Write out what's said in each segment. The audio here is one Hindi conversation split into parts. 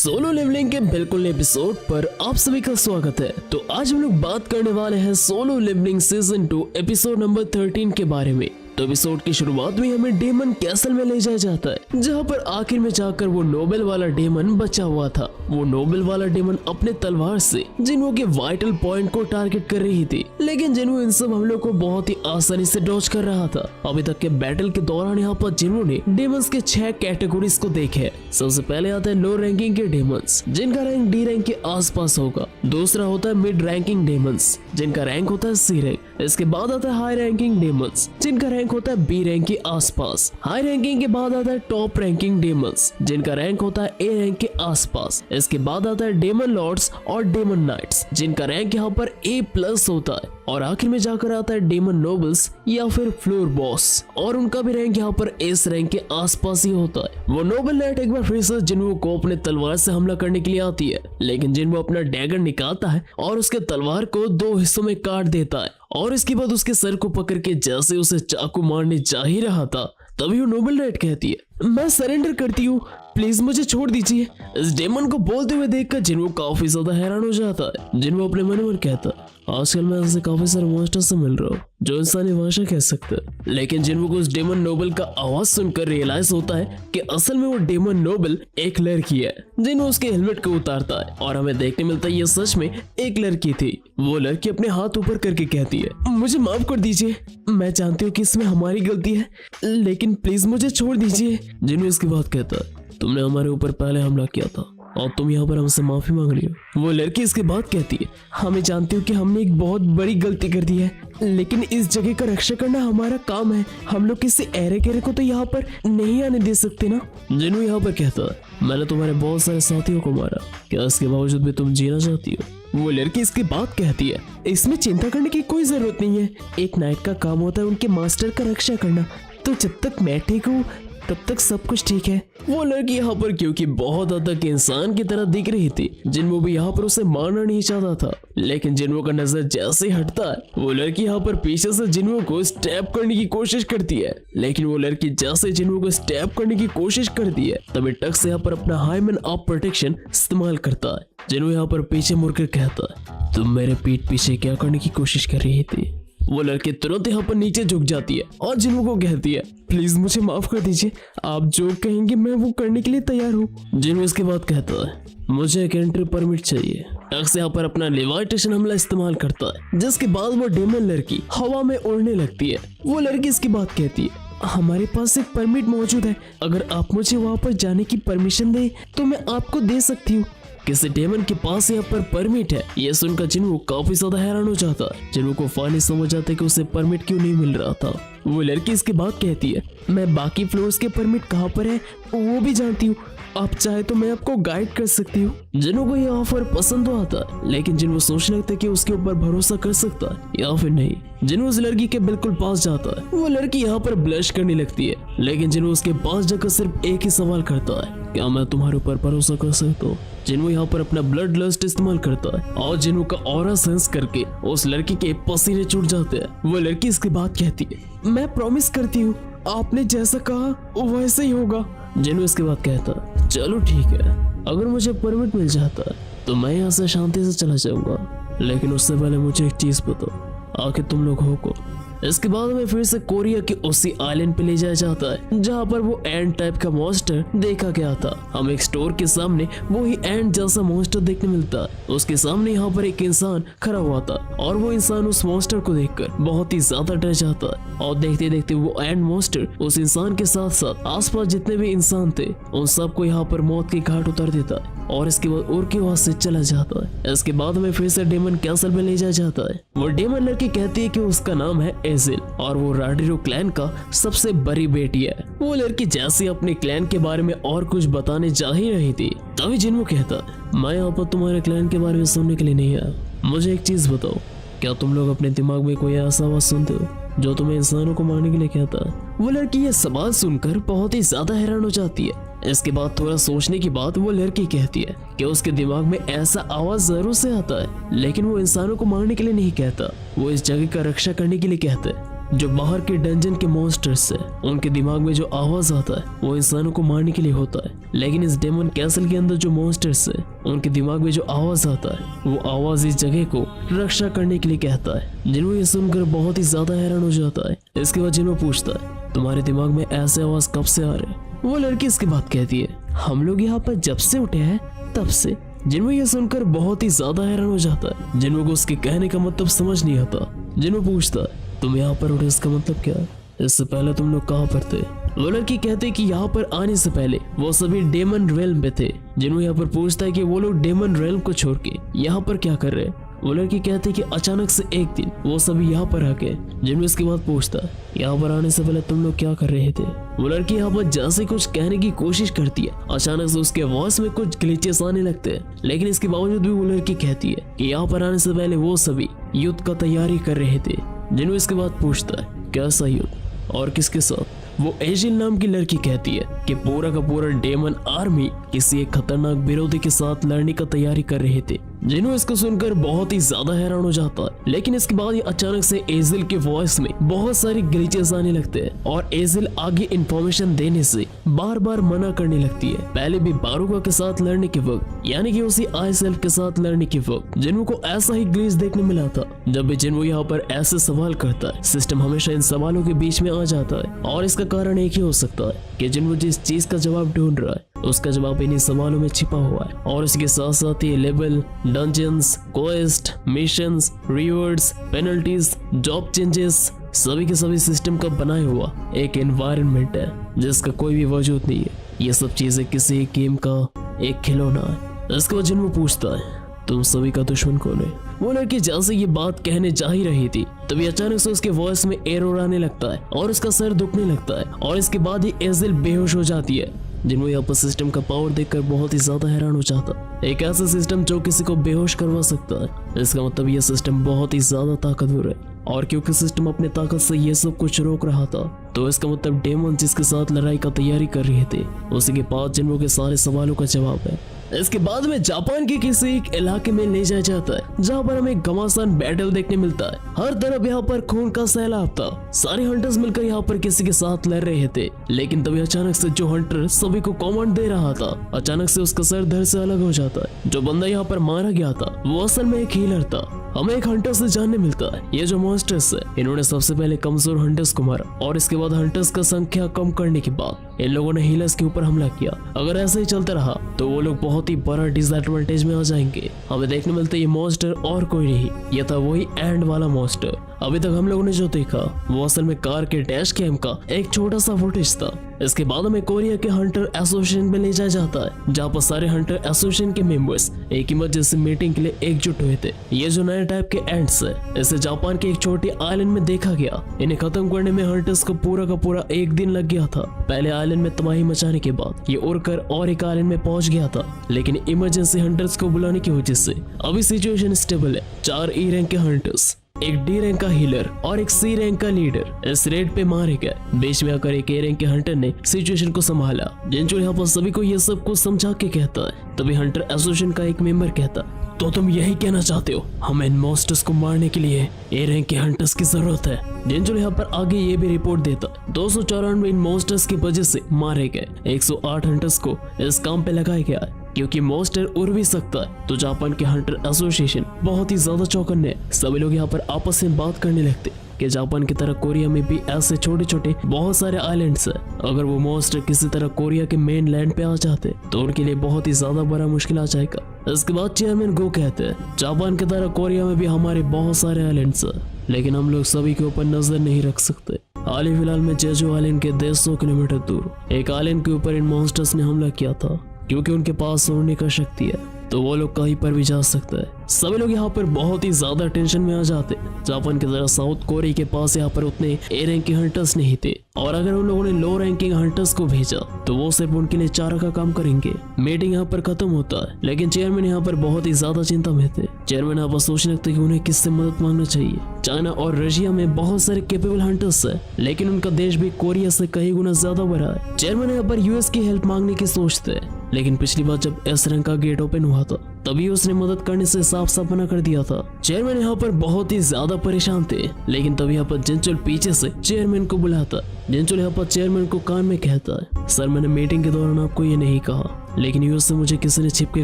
सोलो लेवलिंग के बिल्कुल एपिसोड पर आप सभी का स्वागत है। तो आज हम लोग बात करने वाले हैं solo leveling season 2 episode number 13 के बारे में। तो एपिसोड की शुरुआत में हमें डेमन कैसल में ले जाया जाता है, जहां पर आखिर में जाकर वो नोबेल वाला डेमन बचा हुआ था। वो नोबेल वाला डेमन अपने तलवार से जिन्हों के वाइटल पॉइंट को टारगेट कर रही थी, लेकिन जिन्हों इन सब हमलों को बहुत ही आसानी से डॉज कर रहा था। अभी तक के बैटल के दौरान यहाँ पर जिन्हों ने डेमन्स के 6 कैटेगरीज को देखे। सबसे पहले आता है लो रैंकिंग के डेमन्स, जिनका रैंक डी रैंक के आसपास होगा। दूसरा होता है मिड रैंकिंग डेमन्स, जिनका रैंक होता है सी रैंक। इसके बाद आता है हाई रैंकिंग डेमन्स, जिनका रैंक होता है बी रैंक के आसपास। हाई रैंकिंग के बाद आता है टॉप रैंकिंग डेमन्स, जिनका रैंक होता है ए रैंक के आसपास। इसके बाद आता है डेमन लॉर्ड्स और डेमन नाइट्स, जिनका रैंक यहाँ पर ए प्लस होता है। और आखिर में जाकर आता है डेमन नोबल्स या फिर फ्लोर बॉस, और उनका भी रैंक यहाँ पर एस रैंक के आसपास ही होता है। वो नोबल नाइट एक बार फिर से जिन्हों को अपने तलवार से हमला करने के लिए आती है, लेकिन जिन्हों अपना डैगर निकालता है और उसके तलवार को 2 हिस्सों में काट देता है। और इसके बाद उसके सर को पकड़ के जैसे उसे चाकू मारने जा ही रहा था, तभी वो नोबल नाइट कहती है, मैं सरेंडर करती हूँ, प्लीज मुझे छोड़ दीजिए। इस डेमन को बोलते हुए देखकर जिन्हों काफी ज्यादा हैरान हो जाता है। जिन्हों अपने मन में कहता है, आजकल मैं ऐसे काफी सारे मॉन्स्टर से मिल रहा हूँ जो इंसानी भाषा कह सकते हैं। लेकिन जिन्हों को उस डेमन नोबल का आवाज सुनकर रियलाइज होता है कि असल में वो डेमन नोबल एक लड़की है। जिन्हों उसके हेलमेट को उतारता है और हमें देखने मिलता है ये सच में एक लड़की थी। वो लड़की अपने हाथ ऊपर करके कहती है, मुझे माफ कर दीजिए, मैं जानती हूँ कि इसमें हमारी गलती है, लेकिन प्लीज मुझे छोड़ दीजिए। जिन्हों इसकी बात कहता है, तुमने हमारे ऊपर पहले हमला किया था और तुम यहाँ पर हमसे माफी मांग रही हो। वो लड़की इसके बाद कहती है, हमें जानती हूँ कि हमने एक बहुत बड़ी गलती कर दी है, लेकिन इस जगह का रक्षा करना हमारा काम है। हम लोग किसी एरे गेरे को तो यहाँ पर नहीं आने दे सकते ना। जिन्हों यहाँ पर कहता है, मैंने तुम्हारे बहुत सारे साथियों को मारा, क्या इसके बावजूद भी तुम जीना चाहती हो? वो लड़की इसके बाद कहती है, इसमें चिंता करने की कोई जरूरत नहीं है। एक नाइट का काम होता है उनके मास्टर का रक्षा करना, तो जब तक मैं ठीक हूँ तब तक सब कुछ ठीक है। वो लड़की यहाँ पर क्योंकि बहुत हद तक इंसान की तरह दिख रही थी, जिन्हों भी यहाँ पर उसे मारना नहीं चाहता था, लेकिन जिन्हों का नजर जैसे हटता है, वो लड़की यहाँ पर पीछे से जिन्हों को स्टैप करने की कोशिश करती है। लेकिन वो लड़की जैसे जिन्हों को स्टैप करने की कोशिश करती है, तभी टक से यहाँ पर अपना हाईमैन ऑफ प्रोटेक्शन इस्तेमाल करता है। जिन्हों यहाँ पर पीछे मुड़कर कहता है, तुम मेरे पीठ पीछे क्या करने की कोशिश कर रही थी? वो लड़की तुरंत यहाँ पर नीचे झुक जाती है और जिन्हों को कहती है, प्लीज मुझे माफ कर दीजिए, आप जो कहेंगे मैं वो करने के लिए तैयार हूँ। जिन्हों इसके बाद कहता है, मुझे एक एंट्री परमिट चाहिए। टक से यहाँ पर अपना लेविटेशन हमला इस्तेमाल करता है, जिसके बाद वो डेमन लड़की हवा में उड़ने लगती है। वो लड़की इसकी बात कहती है, हमारे पास एक परमिट मौजूद है, अगर आप मुझे वहाँ पर जाने की परमिशन दें तो मैं आपको दे सकती हूँ। किसी डेमन के पास यहाँ पर परमिट है? ये सुनकर जिन्हों काफी ज्यादा हैरान हो जाता है। जिन्हों को फाइनली समझ आता है कि उसे परमिट क्यों नहीं मिल रहा था। वो लड़की इसके बाद कहती है, मैं बाकी फ्लोर्स के परमिट कहाँ पर है वो भी जानती हूँ, आप चाहे तो मैं आपको गाइड कर सकती हूँ। जिन्हों को ये ऑफर पसंद तो आता है, लेकिन जिन्हों सोचने लगता है कि उसके ऊपर भरोसा कर सकता है या फिर नहीं। जिन्हों उस लड़की के बिल्कुल पास जाता है, वो लड़की यहाँ पर ब्लश करने लगती है, लेकिन जिन्हों उसके पास जाकर सिर्फ एक ही सवाल करता है, क्या मैं तुम्हारे ऊपर भरोसा कर सकता हूँ? जिन्हों यहाँ पर अपना ब्लड लस्ट इस्तेमाल करता है और जिन्हों का ऑरा सेंस करके उस लड़की के पसीने छूट जाते हैं। वो लड़की इसके बाद कहती है, मैं प्रॉमिस करती हूँ आपने जैसा कहा वैसे ही होगा। जिन्हों इसके बाद कहता है, चलो ठीक है, अगर मुझे परमिट मिल जाता है तो मैं यहाँ से शांति से चला जाऊंगा, लेकिन उससे पहले मुझे एक चीज बताओ, आखिर तुम लोग हो कौन? इसके बाद हमें फिर से कोरिया के उसी आइलैंड पे ले जाया जाता है, जहाँ पर वो एंड टाइप का मॉन्स्टर देखा गया था। हम एक स्टोर के सामने वो ही एंड जैसा मॉन्स्टर देखने मिलता है। उसके सामने यहाँ पर एक इंसान खड़ा हुआ था और वो इंसान उस मॉन्स्टर को देखकर बहुत ही ज्यादा डर जाता है। और देखते देखते वो एंड मॉन्स्टर उस इंसान के साथ साथ आसपास जितने भी इंसान थे उन सबको यहाँ पर मौत के घाट उतार देता है और इसके बाद उड़ के वहां से चला जाता है। इसके बाद हमें फिर से डेमन कैसल में ले जाया जाता है। वो डेमन लड़की कहती है कि उसका नाम है एजिल और वो राडिरो क्लैन का सबसे बड़ी बेटी है। वो लड़की जैसे अपने क्लैन के बारे में और कुछ बताने जा ही रही थी, तभी जिन्हों कहता, मैं यहाँ पर तुम्हारे क्लैन के बारे में सुनने के लिए नहीं आया, मुझे एक चीज बताओ, क्या तुम लोग अपने दिमाग में कोई ऐसा आवाज सुनते हो जो तुम्हें इंसानों को मारने के लिए कहता है? वो लड़की ये सवाल सुनकर बहुत ही ज्यादा हैरान हो जाती है। इसके बाद थोड़ा सोचने के बाद वो लड़की कहती है कि उसके दिमाग में ऐसा आवाज जरूर से आता है, लेकिन वो इंसानों को मारने के लिए नहीं कहता, वो इस जगह का रक्षा करने के लिए कहता है। जो बाहर के डंजन के मॉन्स्टर्स है उनके दिमाग में जो आवाज आता है वो इंसानों को मारने के लिए होता है, लेकिन इस डेमन कैसल के अंदर जो मॉन्स्टर्स है उनके दिमाग में जो आवाज आता है वो आवाज इस जगह को रक्षा करने के लिए कहता है। जिन्हों ये सुनकर बहुत ही ज्यादा हैरान हो जाता है। इसके बाद जिन्हों पूछता है तुम्हारे दिमाग में ऐसे आवाज कब से आ रहे हैं? वो लड़की इसके बाद कहती है हम लोग यहाँ पर जब से उठे हैं तब से। जिन्हों ये सुनकर बहुत ही ज्यादा हैरान हो जाता है। जिन्हों को उसके कहने का मतलब समझ नहीं आता। जिन्हों पूछता है तुम यहाँ पर उठे इसका मतलब क्या है? इससे पहले तुम लोग कहाँ पर थे? वो लड़की कहते कि यहाँ पर आने से पहले वो सभी डेमन रेल्म में थे। जिन्हों यहाँ पर पूछता है कि वो लोग डेमन रेल्म को छोड़ के यहाँ पर क्या कर रहे हैं? वो लड़की कहती कि अचानक से एक दिन वो सभी यहाँ पर आ गए। जिन्हों इसके बाद पूछता है यहाँ पर आने से पहले तुम लोग क्या कर रहे थे? वो लड़की यहाँ पर जैसे कुछ कहने की कोशिश करती है, अचानक से उसके वॉइस में कुछ ग्लिचेस आने लगते हैं, लेकिन इसके बावजूद भी वो लड़की कहती है कि यहाँ पर आने से पहले वो सभी युद्ध का तैयारी कर रहे थे। जिन्हों इसके बाद पूछता है कैसा युद्ध और किसके साथ? वो एजिल नाम की लड़की कहती है कि पूरा का पूरा डेमन आर्मी किसी एक खतरनाक विरोधी के साथ लड़ने का तैयारी कर रहे थे। जिन्हों इसको सुनकर बहुत ही ज्यादा हैरान हो जाता है, लेकिन इसके बाद ये अचानक से एजिल के वॉइस में बहुत सारी ग्लिचेस आने लगते हैं और एजिल आगे इंफॉर्मेशन देने से बार बार मना करने लगती है। पहले भी बारूका के साथ लड़ने के वक्त, यानी कि उसी आई सेल्फ के साथ लड़ने के वक्त जिन्हों को ऐसा ही ग्लिच देखने मिला था। जब भी जिन्हों यहाँ पर ऐसे सवाल करता है, सिस्टम हमेशा इन सवालों के बीच में आ जाता है और इसका कारण एक ही हो सकता है कि जिन्हों जिस चीज का जवाब ढूंढ रहा है उसका जवाब इन्हीं सवालों में छिपा हुआ है। और इसके साथ साथ ये level, dungeons, quest, missions, rewards, penalties, job changes सभी के सभी सिस्टम का बनाया हुआ एक एनवायरनमेंट है जिसका कोई भी वजूद नहीं है। ये सब चीजें किसी एक गेम का एक खिलौना है। इसके बाद जिन्हों पूछता है तुम सभी का दुश्मन कौन है? वो लड़की जैसे ये बात कहने जा ही रही थी तभी अचानक से उसके वॉइस में एरर आने लगता है और उसका सर दुखने लगता है और इसके बाद ही एजिल बेहोश हो जाती है। जिन्हों यहाँ पर सिस्टम का पावर देखकर बहुत ही ज्यादा हैरान हो जाता। एक ऐसा सिस्टम जो किसी को बेहोश करवा सकता है, इसका मतलब यह सिस्टम बहुत ही ज्यादा ताकतवर है। और क्योंकि सिस्टम अपने ताकत से ये सब कुछ रोक रहा था, तो इसका मतलब डेमन जिसके साथ लड़ाई का तैयारी कर रहे थे उसी के पास जिन्हों के सारे सवालों का जवाब है। इसके बाद में जापान के किसी एक इलाके में ले जाया जाता है जहाँ पर हमें घमासान बैटल देखने मिलता है। हर तरफ यहाँ पर खून का सैलाब था। सारे हंटर्स मिलकर यहाँ पर किसी के साथ लड़ रहे थे, लेकिन तभी अचानक से जो हंटर सभी को कमांड दे रहा था, अचानक से उसका सर धड़ से अलग हो जाता है। जो बंदा यहाँ पर मारा गया था वो असल में एक हीलर था। हमें एक हंटर से जानने मिलता है ये जो मॉन्स्टर्स है इन्होंने सबसे पहले कमजोर हंटर्स को मारा और इसके बाद हंटर्स का संख्या कम करने के बाद इन लोगों ने हीलर्स के ऊपर हमला किया। अगर ऐसे ही चलता रहा तो वो लोग बहुत ही बड़ा डिसएडवांटेज में आ जाएंगे। हमें देखने मिलता है ये मॉन्स्टर और कोई नहीं, ये था वही एंड वाला मॉन्स्टर। अभी तक हम लोगों ने जो देखा वो असल में कार के डैश कैम का एक छोटा सा फुटेज था। इसके बाद हमें कोरिया के हंटर एसोसिएशन में ले जाया जाता है जहाँ पर सारे हंटर एसोसिएशन के मेंबर्स एक इमरजेंसी मीटिंग के लिए एकजुट हुए थे। ये जो नए टाइप के एंड्स है इसे जापान के एक छोटे आइलैंड में देखा गया। इन्हें खत्म करने में हंटर्स को पूरा का पूरा एक दिन लग गया था। पहले आइलैंड में तबाही मचाने के बाद ये उड़कर और एक आइलैंड में पहुंच गया था, लेकिन इमरजेंसी हंटर्स को बुलाने की वजह से अभी सिचुएशन स्टेबल है। 4 ई रैंक के हंटर्स, एक डी रैंक का हीलर और एक सी रैंक का लीडर इस रेड पे मारे गए। बीच में आकर एक ए रैंक के हंटर ने सिचुएशन को संभाला। जिंचो यहाँ पर सभी को ये सब कुछ समझा के कहता है। तभी हंटर एसोसिएशन का एक मेंबर कहता तो तुम यही कहना चाहते हो हमें इन मॉन्स्टर्स को मारने के लिए ए रैंक के हंटर्स की जरूरत है? जिंचो यहाँ पर आगे ये भी रिपोर्ट देता 294 इन मॉन्स्टर्स की वजह से मारे गए। 108 हंटर्स को इस काम पे लगाया गया है क्योंकि मॉन्स्टर उड़ भी सकता है। तो जापान के हंटर एसोसिएशन बहुत ही ज्यादा चौकन्ने हैं। सभी लोग यहाँ पर आपस में बात करने लगते कि जापान की तरह कोरिया में भी ऐसे छोटे छोटे बहुत सारे आइलैंड्स हैं। अगर वो मॉन्स्टर किसी तरह कोरिया के मेन लैंड पे आ जाते तो उनके लिए बहुत ही ज्यादा बड़ा मुश्किल आ जाएगा। इसके बाद चेयरमैन गो कहते हैं जापान की तरह कोरिया में भी हमारे बहुत सारे आइलैंड्स हैं, लेकिन हम लोग सभी के ऊपर नजर नहीं रख सकते। हाल ही फिलहाल में जेजू आइलैंड के 150 किलोमीटर दूर एक आइलैंड के ऊपर इन मॉन्स्टर्स ने हमला किया था। क्योंकि उनके पास उड़ने का शक्ति है तो वो लोग कहीं पर भी जा सकता है। सभी लोग यहाँ पर बहुत ही ज्यादा टेंशन में आ जाते। जापान की तरह साउथ कोरिया के पास यहाँ पर उतने ए रैंक के हंटर्स नहीं थे, और अगर उन लोगों ने लो रैंकिंग हंटर्स को भेजा तो वो सिर्फ उनके लिए चारा का काम करेंगे। मीटिंग यहाँ पर खत्म होता है, लेकिन चेयरमैन यहाँ पर बहुत ही ज्यादा चिंता में थे। चेयरमैन यहाँ पर सोचने लगते कि उन्हें किससे मदद मांगना चाहिए। चाइना और रशिया में बहुत सारे केपेबल हंटर्स है, लेकिन उनका देश भी कोरिया से कई गुना ज्यादा बड़ा है। चेयरमैन यहाँ पर यूएस की हेल्प मांगने की सोचते हैं। लेकिन पिछली बार जब एस रैंक का गेट ओपन हुआ था तभी उसने मदद करने से साफ साफ मना कर दिया था। चेयरमैन यहाँ पर बहुत ही ज्यादा परेशान थे, लेकिन तभी यहाँ पर जिनचुल पीछे से चेयरमैन को बुलाता। जिनचुल यहाँ पर चेयरमैन को कान में कहता है, सर मैंने मीटिंग के दौरान आपको ये नहीं कहा, लेकिन यूएस से मुझे किसी ने छिप के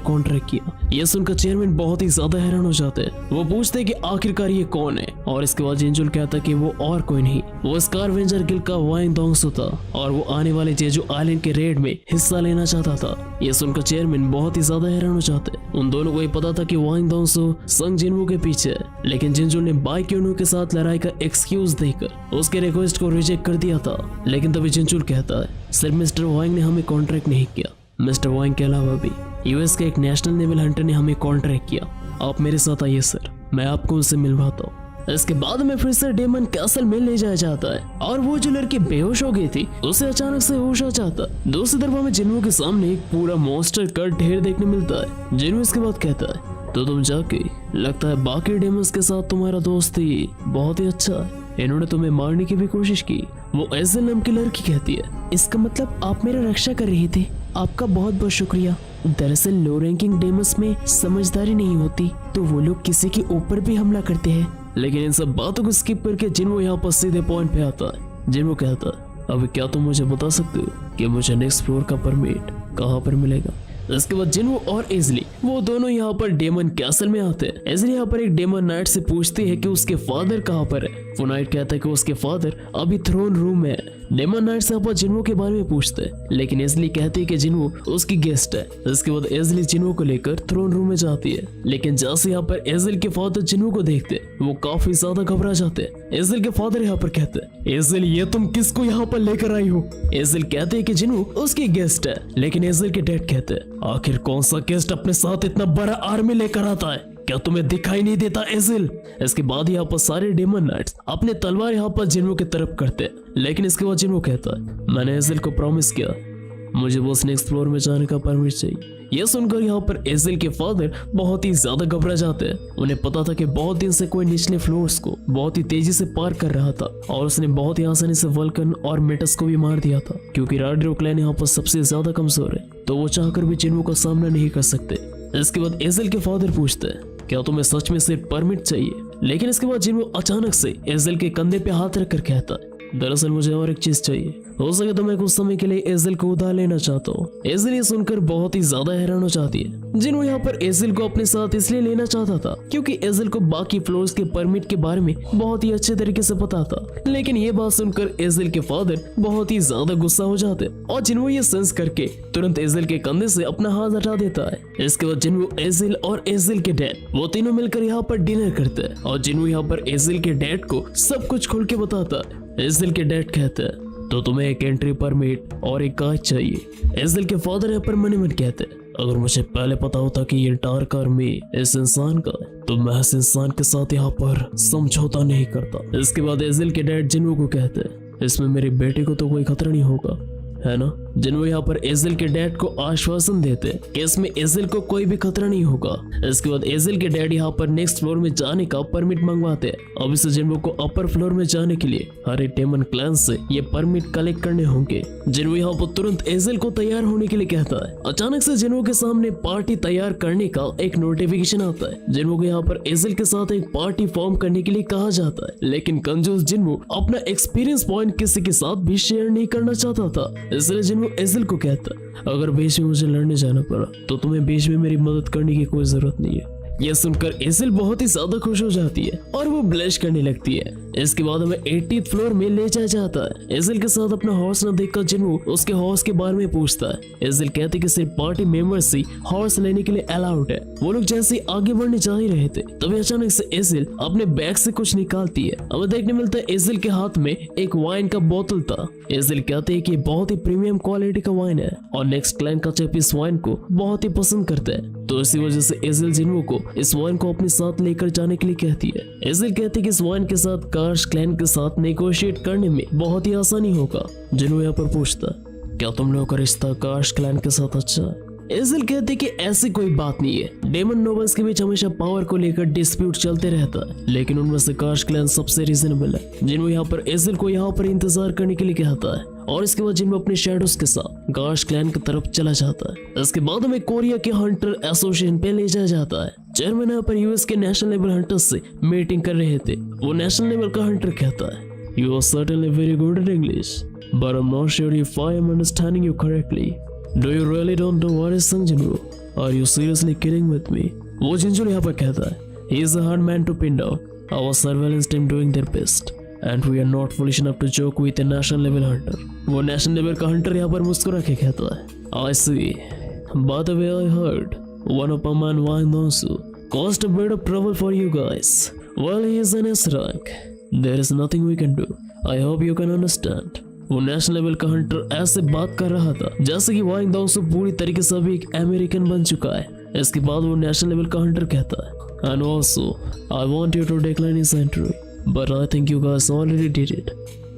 कॉन्ट्रैक्ट किया। ये सुनकर चेयरमैन बहुत ही ज्यादा हैरान हो जाते हैं। वो पूछते हैं कि आखिरकार ये कौन है, और इसके बाद जिनचुल कहता है कि वो और कोई नहीं, वो स्कारवेंजर गिल्ड का वाइंग दोंगसू था और वो आने वाले जेजू आइलैंड के रेड में हिस्सा लेना चाहता था। ये सुनकर चेयरमैन बहुत ही ज्यादा हैरान हो जाते हैं। उन दोनों को ये पता था कि वाइंग दोंगसू संग जिनवू के पीछे है, लेकिन जिनचुल ने बाई क्यूनू के साथ लड़ाई का एक्सक्यूज देकर उसके रिक्वेस्ट को रिजेक्ट कर दिया था। लेकिन तभी जिनचुल कहता है, सर मिस्टर वाइंग ने हमें कॉन्ट्रैक्ट नहीं किया, मिस्टर वाइंग के अलावा भी यूएस के एक नेशनल नेवल हंटर ने हमें कॉन्ट्रैक्ट किया। आप मेरे साथ आइए सर, मैं आपको उनसे मिलवाता हूँ। इसके बाद में फिर से डेमन कैसल में ले जाया जाता है और वो जो लड़की बेहोश हो गई थी उसे अचानक से होश आ जाता। दूसरी तरफ हमें जिन्वू के सामने एक पूरा मॉन्स्टर का ढेर देखने मिलता है। जिन्वू इसके बाद कहता है, तो तुम जाके लगता है बाकी डेमन्स के साथ तुम्हारा दोस्ती बहुत ही अच्छा है, इन्होंने तुम्हें मारने की भी कोशिश की। वो एज़ेल नाम की लड़की कहती है, इसका मतलब आप मेरा रक्षा कर रहे थे, आपका बहुत बहुत शुक्रिया। दरअसल लो रैंकिंग डेमन्स में समझदारी नहीं होती तो वो लोग किसी के ऊपर भी हमला करते हैं। लेकिन इन सब बातों को स्किप करके जिन्वू यहाँ पर सीधे पॉइंट पे आता है। जिन्वू कहता है, अब क्या तुम मुझे बता सकते हो कि मुझे नेक्स्ट फ्लोर का परमिट कहाँ पर मिलेगा? इसके बाद जिन्वू और एज़ली वो दोनों यहाँ पर डेमन कैसल में आते हैं। एज़ली यहाँ पर एक डेमन नाइट से पूछती है कि उसके फादर कहाँ पर है। वो नाइट कहता है कि उसके फादर अभी थ्रोन रूम में है। डेमन नाइट से यहाँ पर जिन्वू के बारे में पूछते हैं, लेकिन एज़ली कहती है कि जिन्वू उसकी गेस्ट है। इसके बाद एज़ली जिन्वू को लेकर थ्रोन रूम में जाती है, लेकिन जैसे यहाँ पर एज़ल के फादर जिन्वू को देखते वो काफी ज्यादा घबरा जाते हैं। एज़ल के फादर यहाँ पर कहते हैं, एज़ल ये तुम किसको यहाँ पर लेकर आई हो? एज़ल कहते हैं कि जिन्वू उसकी गेस्ट है, लेकिन एज़ल के डैड कहते हैं, आखिर कौन सा गेस्ट अपने साथ इतना बड़ा आर्मी लेकर आता है, क्या तुम्हें दिखाई नहीं देता एज़ल? इसके बाद यहाँ पर सारे डेमन नाइट्स अपने तलवार यहाँ पर जिन्वू की तरफ करते हैं, लेकिन इसके बाद जिन्वू कहता है, मैंने एज़ल को प्रॉमिस किया, मुझे बस नेक्स्ट फ्लोर में जाने का परमिट चाहिए। यह सुनकर यहाँ पर एज़ल के फादर बहुत ही ज्यादा घबरा जाते हैं। उन्हें पता था कि बहुत दिन से कोई निचले फ्लोर्स को बहुत ही तेजी से पार कर रहा था और उसने बहुत ही आसानी से वल्कन और मेटस को भी मार दिया था, क्योंकि राडियो क्लैन यहाँ पर सबसे ज्यादा कमजोर है, तो वो चाहकर भी जिन्वू का सामना नहीं कर सकते। इसके बाद एज़ल के फादर पूछते हैं, क्या तुम्हें सच में सिर्फ परमिट चाहिए? लेकिन इसके बाद जिन्वू अचानक से एज़ल के कंधे पे हाथ रखकर कहता है, दरअसल मुझे और एक चीज चाहिए, हो सके तो मैं कुछ समय के लिए एज़ल को उधार लेना चाहता हूँ। एज़ल ये सुनकर बहुत ही ज्यादा हैरान हो जाती है। जिन्वू यहाँ पर एज़ल को अपने साथ इसलिए लेना चाहता था क्योंकि एज़ल को बाकी फ्लोर्स के परमिट के बारे में बहुत ही अच्छे तरीके से पता था। लेकिन ये बात सुनकर एज़ल के फादर बहुत ही ज्यादा गुस्सा हो जाते और जिन्वू ये सेंस करके तुरंत एज़ल के कंधे से अपना हाथ हटा देता है। इसके बाद जिन्वू, एज़ल और एज़ल के डैड वो तीनों मिलकर यहाँ पर डिनर करते हैं और जिन्वू यहाँ पर एज़ल के डैड को सब कुछ खुल के बताता है। एज़ल के डैड कहते हैं, तो तुम्हें एक एंट्री परमिट और एक काज चाहिए। एज़ल के फादर यहाँ पर मन ही मन कहते हैं, अगर मुझे पहले पता होता कि ये डार्क आर्मी इस इंसान का है तो मैं इस इंसान के साथ यहाँ पर समझौता नहीं करता। इसके बाद एज़ल के डैड जिन्वू को कहते हैं, इसमें मेरी बेटी को तो कोई खतरा नहीं होगा, है ना? जिन्वू यहाँ पर एज़ल के डैड को आश्वासन देते हैं कि इसमें एज़ल को कोई भी खतरा नहीं होगा। इसके बाद एज़ल के डैड यहाँ पर नेक्स्ट फ्लोर में जाने का परमिट मंगवाते हैं। अब इसे जिन्वू को अपर फ्लोर में जाने के लिए हर एक डेमन क्लैन से ये परमिट कलेक्ट करने होंगे। जिन्वू यहाँ पर तुरंत एज़ल को तैयार होने के लिए कहता है। अचानक से जिन्वू के सामने पार्टी तैयार करने का एक नोटिफिकेशन आता है। जिन्वू को यहाँ पर एज़ल के साथ एक पार्टी फॉर्म करने के लिए कहा जाता है, लेकिन कंजूस जिन्वू अपना एक्सपीरियंस पॉइंट किसी के साथ भी शेयर नहीं करना चाहता था। इसलिए जिन्वू एज़ल को कहता, अगर बीच में मुझे लड़ने जाना पड़ा तो तुम्हें बीच में मेरी मदद करने की कोई जरूरत नहीं है। यह सुनकर एज़ल बहुत ही ज्यादा खुश हो जाती है और वो ब्लश करने लगती है। इसके बाद हमें 80th फ्लोर में ले जाया जाता है। एज़ल के साथ अपना हॉर्स न देखकर जिन्वू उसके हॉर्स के बारे में पूछता है। एज़ल कहते कि सिर्फ पार्टी मेंबर्स ही हॉर्स लेने के लिए अलाउड है। वो लोग जैसे ही आगे बढ़ने जा ही रहे थे तभी अचानक से एज़ल अपने बैग से कुछ निकालती है। हमें देखने मिलता है एज़ल के हाथ में एक वाइन का बोतल था। एज़ल कहते हैं कि बहुत ही प्रीमियम क्वालिटी का वाइन है और नेक्स्ट क्लैन का चेप इस वाइन को बहुत ही पसंद करते हैं, तो इसी वजह से एज़ल जिन्वू को इस वाइन को अपने साथ लेकर जाने के लिए कहती है। एज़ल कहती है कि इस वाइन के साथ कार्श क्लैन के साथ नेगोशिएट करने में बहुत ही आसानी होगा। जिन्वू यहाँ पर पूछता, क्या तुम लोगों का रिश्ता कार्श क्लैन के साथ अच्छा है? एज़ल कहते कि ऐसी कोई बात नहीं है, डेमन नोबल्स के बीच हमेशा पावर को लेकर डिस्प्यूट चलते रहता है, लेकिन उनमें से कार्श क्लैन सबसे रीजनेबल है। जिन्वू यहाँ पर एज़ल को यहाँ पर इंतजार करने के लिए कहता है और इसके बाद जिन्हो अपने शेडोज के साथ गार्श क्लैन की तरफ चला जाता है। इसके बाद हमें कोरिया के हंटर एसोसिएशन पे ले जाया जाता है। चेयरमैन यहाँ पर यूएस के नेशनल लेवल हंटर्स से मीटिंग कर रहे थे। वो नेशनल लेवल का हंटर कहता है, You are certainly very good at English, but I'm not sure if I am understanding you correctly. Do you really don't know what is Sung Jinwoo? Are you seriously kidding with me? वो जिनजो यहाँ पर कहता है, He is a hard man to pin down. Our surveillance team doing their best, and we are not foolish enough to joke with a national level hunter. वो नेशनल लेवल का हंटर यहाँ पर मुस्कुरा के कहता है, I see. By the way, I heard one of our man Wang Dongsu caused a bit of trouble for you guys. Well, he is an S rank. There is nothing we can do. I hope you can understand. वो नेशनल लेवल का हंटर ऐसे बात कर रहा था जैसे कि वांग डोंगसू पूरी तरीके से अभी एक अमेरिकन बन चुका है। इसके बाद वो नेशनल लेवल का हंटर कहता है, And also, I want you to decline his entry, but I think you guys already did it,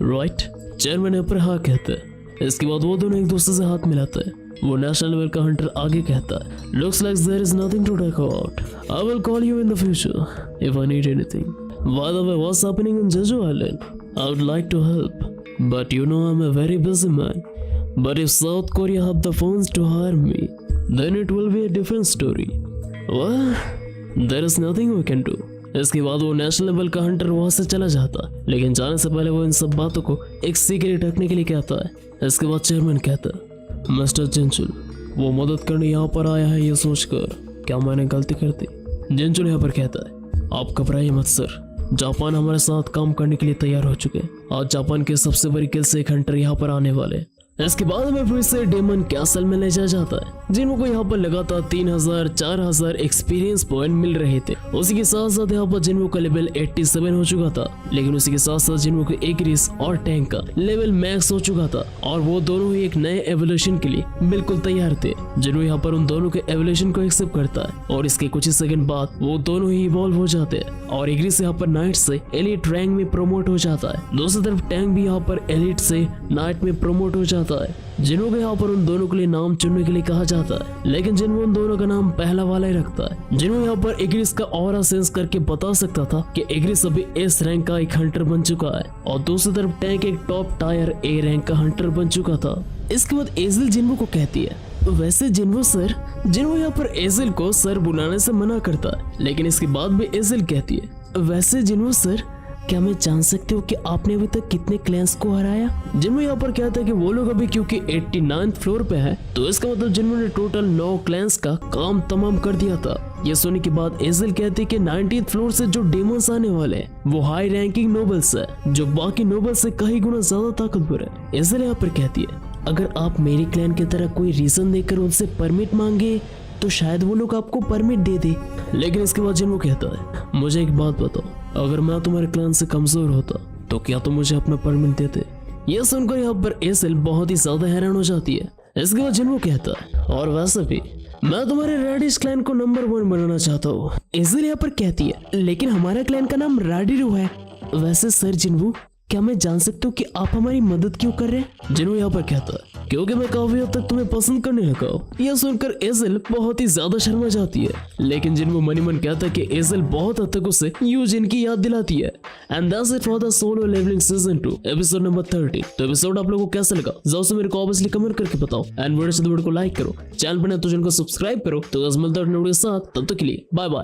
right? Chairman यहाँ पर हाँ कहते हैं। इसके बाद वो दोनों एक दूसरे से हाथ मिलाते हैं। वो नेशनल लेवल का हंटर आगे कहता है, Looks like there is nothing to talk about. I will call you in the future if I need anything. By the way, what's happening on Jeju Island? I would like to help, but you know I'm a very busy man. But if South Korea have the funds to hire me, then it will be a different story. Well, there is nothing we can do. इसके बाद वो नेशनल लेवल का हंटर वहां से चला जाता है, लेकिन जाने से पहले वो इन सब बातों को एक सीक्रेट रखने के लिए कहता है। इसके बाद चेयरमैन कहता है, मिस्टर जिनचुल, वो मदद करने यहाँ पर आया है ये सोचकर क्या मैंने गलती कर दी? जिनचुल यहाँ पर कहता है, आप घबराइए मत सर, जापान हमारे साथ काम करने के लिए तैयार हो चुके हैं। आज जापान के सबसे बड़ी किल से एक हंटर यहाँ पर आने वाले हैं। इसके बाद हमें फिर से डेमन कैसल में ले जाया जाता है। जिनको यहाँ पर लगातार 3000-4000 एक्सपीरियंस पॉइंट मिल रहे थे। उसी के साथ साथ यहाँ पर जिनको का लेवल 87 हो चुका था, लेकिन उसी के साथ साथ जिनको के एग्रिस और टैंक का लेवल मैक्स हो चुका था, और वो दोनों ही एक नए एवोल्यूशन के लिए बिल्कुल तैयार थे। जिनको यहाँ पर उन दोनों के एवोल्यूशन को एक्सेप्ट करता है, और इसके कुछ ही सेकंड बाद वो दोनों ही इवॉल्व हो जाते हैं, और एग्रिस यहाँ पर नाइट से एलिट रैंक में प्रमोट हो जाता है। दूसरी तरफ टैंक भी यहाँ पर एलिट से नाइट में प्रमोट हो जाता है। जिनको यहाँ पर उन दोनों के लिए नाम चुनने के लिए कहा जाता है, लेकिन जिनको उन दोनों का नाम पहला वाला ही रखता है। जिनको यहाँ पर एग्रिस का ऑरा सेंस करके बता सकता था कि एग्रिस अभी एस रैंक का एक हंटर बन चुका है, और दूसरी तरफ टैंक एक टॉप टायर ए रैंक का हंटर बन चुका था। इसके बाद एजिल जिन्वो को कहती है, वैसे जिन्वो सर, जिन्वो यहाँ पर एजिल को सर बुलाने से मना करता है, लेकिन इसके बाद भी एजिल कहती है, वैसे जिन्वो सर, क्या मैं जान सकती हूँ कि आपने अभी तक कितने क्लैंस को हराया? जिन्हों यहाँ पर कहता है कि वो लोग अभी क्योंकि 89th फ्लोर पे है, तो इसका मतलब जिन्होंने टोटल 9 क्लैंस का काम तमाम कर दिया था। ये सुनने के बाद एजिल कहती है कि 90th फ्लोर से जो डेमंस आने वाले हैं वो हाई रैंकिंग नोबल्स है, जो बाकी नोबल्स से कई गुना ज्यादा ताकतवर है। एजिल यहाँ पर कहती है, अगर आप मेरी क्लैन की तरह कोई रीजन देकर उनसे परमिट मांगे तो शायद वो लोग आपको परमिट दे दे। लेकिन इसके बाद जिन्वो कहता है, मुझे एक बात बताओ, अगर मैं तुम्हारे क्लैन से कमजोर होता तो क्या तुम मुझे अपना परमिट देते? यह सुनकर यहाँ पर एसिल बहुत ही ज्यादा हैरान हो जाती है। इसके बाद जिन्वो कहता है, और वैसे भी मैं तुम्हारे रेडिश क्लैन को नंबर 1 बनाना चाहता हूँ। एसिल यहाँ पर कहती है, लेकिन हमारा क्लैन का नाम राडिरो है। वैसे सर जिन्वो, क्या मैं जान सकता हूँ कि आप हमारी मदद क्यों कर रहे हैं? जिन्वो यहाँ पर कहता है, क्योंकि मैं काफी हद तक तुम्हें पसंद करने लगा हूँ। यह सुनकर एजिल बहुत ही ज्यादा शर्मा जाती है, लेकिन जिन्वो मनी मन कहता है कि एजिल बहुत हद तक उसे यूजिन की याद दिलाती है। And that's it for the solo leveling season 2 episode number 30। तो एपिसोड आप लोगों को कैसा लगा जरूर से मेरे को ऑब्वियसली कमेंट करके बताओ, एंड वीडियो को लाइक करो, चैनल पर नए तो चैनल को सब्सक्राइब करो। तो मिलते हैं नए वीडियो के साथ, तब तक के लिए बाय बाय।